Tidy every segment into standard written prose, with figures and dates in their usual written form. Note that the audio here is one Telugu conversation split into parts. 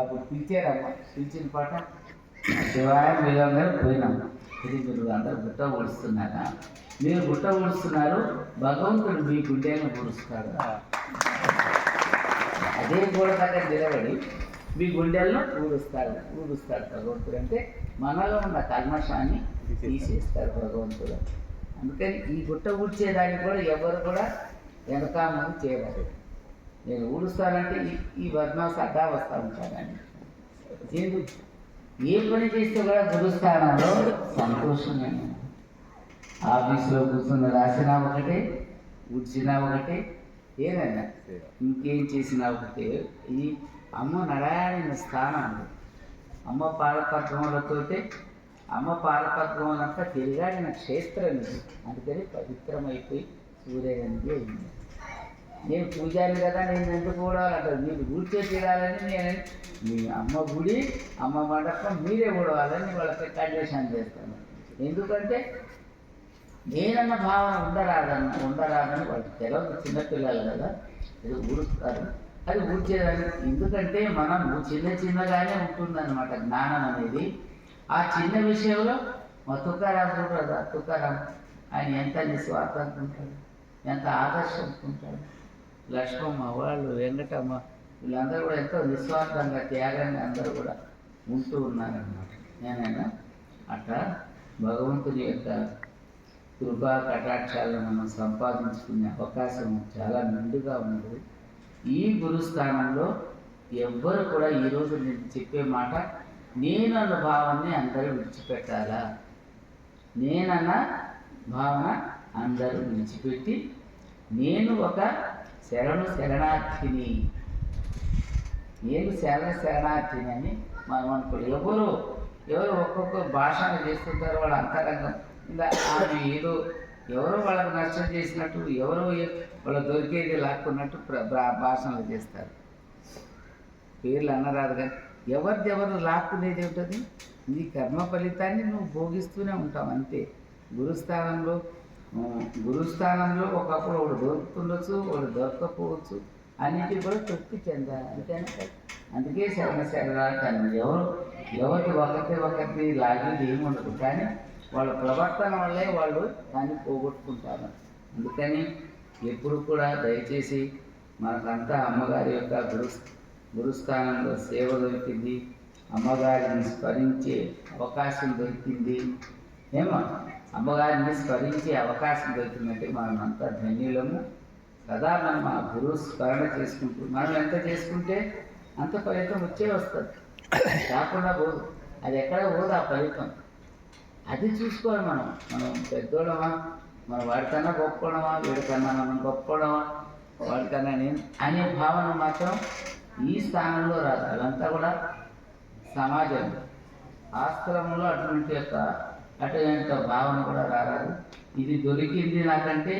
అప్పుడు పిలిచారమ్మ, పిలిచిన పాట శివాయ మీరందరూ పోయినాం. ఇది మీరు అందరూ గుట్ట ఊడుస్తున్నారా? మీరు గుట్ట ఊడుస్తున్నారు, భగవంతుడు మీ గుండెలను ఊడుస్తాడు. అదే గోడ దగ్గర నిలబడి మీ గుండెలను ఊడుస్తాడు భగవంతుడు. అంటే మనలో ఉన్న కల్మషాన్ని తీసేస్తాడు భగవంతుడు. అందుకని ఈ గుట్ట ఊడ్చేదానికి కూడా ఎవరు కూడా వెనకామని చేయలేదు. నేను ఊడుస్తానంటే ఈ బద్మాస్ అడ్డా వస్తూ ఉంటానని. ఏ పని చేస్తే కూడా గురుస్థానంలో సంతోషమే. ఆఫీసులో కూర్చున్న రాసినా ఒకటే, ఊడ్చినా ఒకటే, ఏదైనా ఇంకేం చేసినా ఒకటే. ఇది అమ్మ నడాడిన స్థానం. అమ్మ పాదపద్మములతోటే, అమ్మ పాదపద్మములంతా తిరిగాడిన క్షేత్రం ఇది. అందుకని పవిత్రమైపోయి సూర్యగంధి అయింది. నేను పూజారి కదా, నేను ఎందుకు ఊడవాలంటారు. మీరు ఊడ్చే తీరాలని నేను మీ అమ్మ గుడి, అమ్మ మండపం మీరే ఊడవాలని వాళ్ళకి కండిషన్ చేస్తాను. ఎందుకంటే నేనన్న భావన ఉండరాదని వాళ్ళకి తెలియదు. చిన్నపిల్లలు కదా, ఇది ఊడుస్తారు. అది ఊడ్చేదాన్ని. ఎందుకంటే మనం చిన్నగానే ఉంటుందన్నమాట జ్ఞానం అనేది. ఆ చిన్న విషయంలో మా తుకారాం చూడరా, తుకారాం ఆయన ఎంత నిస్వార్థంగా ఉంటాడు, ఎంత ఆదర్శంగా ఉంటాడు. లక్ష్మమ్మ వాళ్ళు, వెంకటమ్మ వీళ్ళందరూ కూడా ఎంతో నిస్వార్థంగా, త్యాగంగా అందరూ కూడా ఉంటూ ఉన్నారన్నమాట. నేనైనా అట్లా భగవంతుని యొక్క కృపా కటాక్షాలను మనం సంపాదించుకునే అవకాశం చాలా మెండుగా ఉంది. ఈ గురుస్థానంలో ఎవ్వరు కూడా ఈరోజు నేను చెప్పే మాట, నేనన్న భావాన్ని అందరూ విడిచిపెట్టాలా. నేనన్న భావన అందరూ విడిచిపెట్టి నేను ఒక శరణార్థిని, నేను శరణార్థిని అని మనం అనుకోవాలి. ఎవరు ఒక్కొక్క భాషను చేస్తుంటారు. వాళ్ళ అంతరంగం ఇలా ఆమె ఏదో ఎవరో వాళ్ళకు నష్టం చేసినట్టు, ఎవరో వాళ్ళ దొరికేది లాక్కున్నట్టు భాషణలు చేస్తారు. పేర్లు అన్నరాదు కానీ ఎవరు లాక్కునేది ఉంటుంది. నీ కర్మ ఫలితాన్ని నువ్వు భోగిస్తూనే ఉంటావు అంతే. గురుస్థానంలో ఒకప్పుడు వాడు దొరుకుతుండొచ్చు, వాడు దొరకపోవచ్చు. అన్నింటికి కూడా తృప్తి చెందాలి అంతేనా. అందుకే శరణార్థి. ఎవరికి ఒకరిని లాగేది ఏమి ఉండదు. కానీ వాళ్ళ ప్రవర్తన వల్లే వాళ్ళు దాన్ని పోగొట్టుకుంటారు. అందుకని ఎప్పుడు కూడా దయచేసి మనకంతా అమ్మగారి యొక్క గురుస్థానంలో సేవ దొరికింది, అమ్మగారిని స్మరించే అవకాశం దొరికింది. అమ్మగారిని స్మరించే అవకాశం దొరికిందంటే మనమంతా ధన్యులము. సదా మనం ఆ గురువు స్మరణ చేసుకుంటూ మనం ఎంత చేసుకుంటే అంత ఫలితం వస్తుంది. కాకుండా పోదు. అది ఎక్కడ పోదు ఆ ఫలితం. అది చూసుకోవాలి. మనం పెద్దోళ్ళమా, మనం వాడికన్నా గొప్పడమా, వీడికన్నా మనం గొప్పడమా, వాడికన్నా నేను అనే భావన మాత్రం ఈ స్థానంలో రాదు. అదంతా కూడా సమాజం, ఆశ్రమంలో అటువంటి భావన కూడా రారాదు. ఇది దొరికింది నాకంటే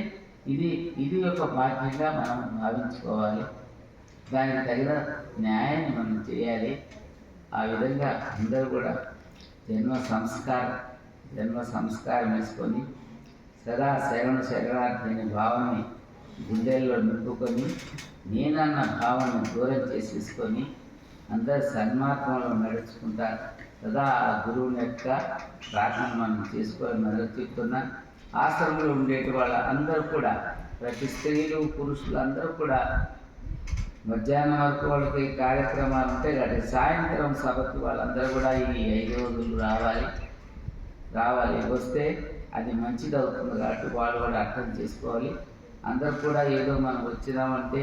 ఇది ఒక బాధ్యతగా మనం భావించుకోవాలి. దానికి తగిన న్యాయాన్ని మనం చేయాలి. ఆ విధంగా అందరూ కూడా జన్మ సంస్కారం వేసుకొని సదా శరణార్థి అనే భావాన్ని గుండెల్లో నింపుకొని నేనన్న భావనను దూరం చేసేసుకొని అందరు సన్మార్గంలో నడుచుకుంటా సదా ఆ గురువుని యొక్క ప్రార్థన మనం చేసుకొని మొదలు చెప్తున్నా. ఆశ్రమంలో ఉండేటి వాళ్ళ అందరూ కూడా, ప్రతి స్త్రీలు పురుషులు అందరూ కూడా మధ్యాహ్నం వరకు వాళ్ళకి కార్యక్రమాలు ఉంటాయి కాబట్టి సాయంత్రం సభకి వాళ్ళందరూ కూడా ఈ 5 రోజులు రావాలి. వస్తే అది మంచిది అవుతుంది కాబట్టి వాళ్ళు కూడా అర్థం చేసుకోవాలి. అందరూ కూడా ఏదో మనం వచ్చినామంటే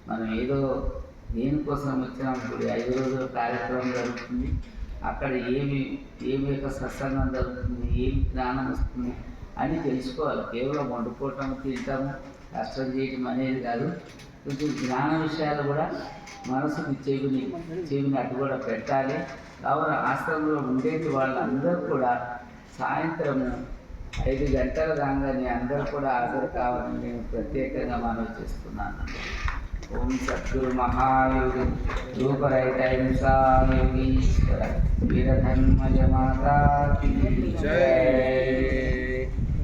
మనం ఏదో దేనికోసం వచ్చినామనుకోండి. 5 రోజుల కార్యక్రమం జరుగుతుంది. అక్కడ ఏమి యొక్క సత్సంగం జరుగుతుంది, ఏమి జ్ఞానం వస్తుంది అని తెలుసుకోవాలి. కేవలం వండుకోవటం, తింటాము, కష్టం చేయటం అనేది కాదు. కొంచెం జ్ఞాన విషయాలు కూడా మనసుకు చెవిని అటు కూడా పెట్టాలి. కావున ఆశ్రమంలో ఉండేటి వాళ్ళందరూ కూడా సాయంత్రం 5 గంటల రాగానే అందరూ కూడా హాజరు కావాలని నేను ప్రత్యేకంగా మనవి చేస్తున్నాను. ఓం సద్గురు మహాయోగి రూపరహిత హింసాయోగీశ్వర వీరధర్మజ మాతా కీ జై.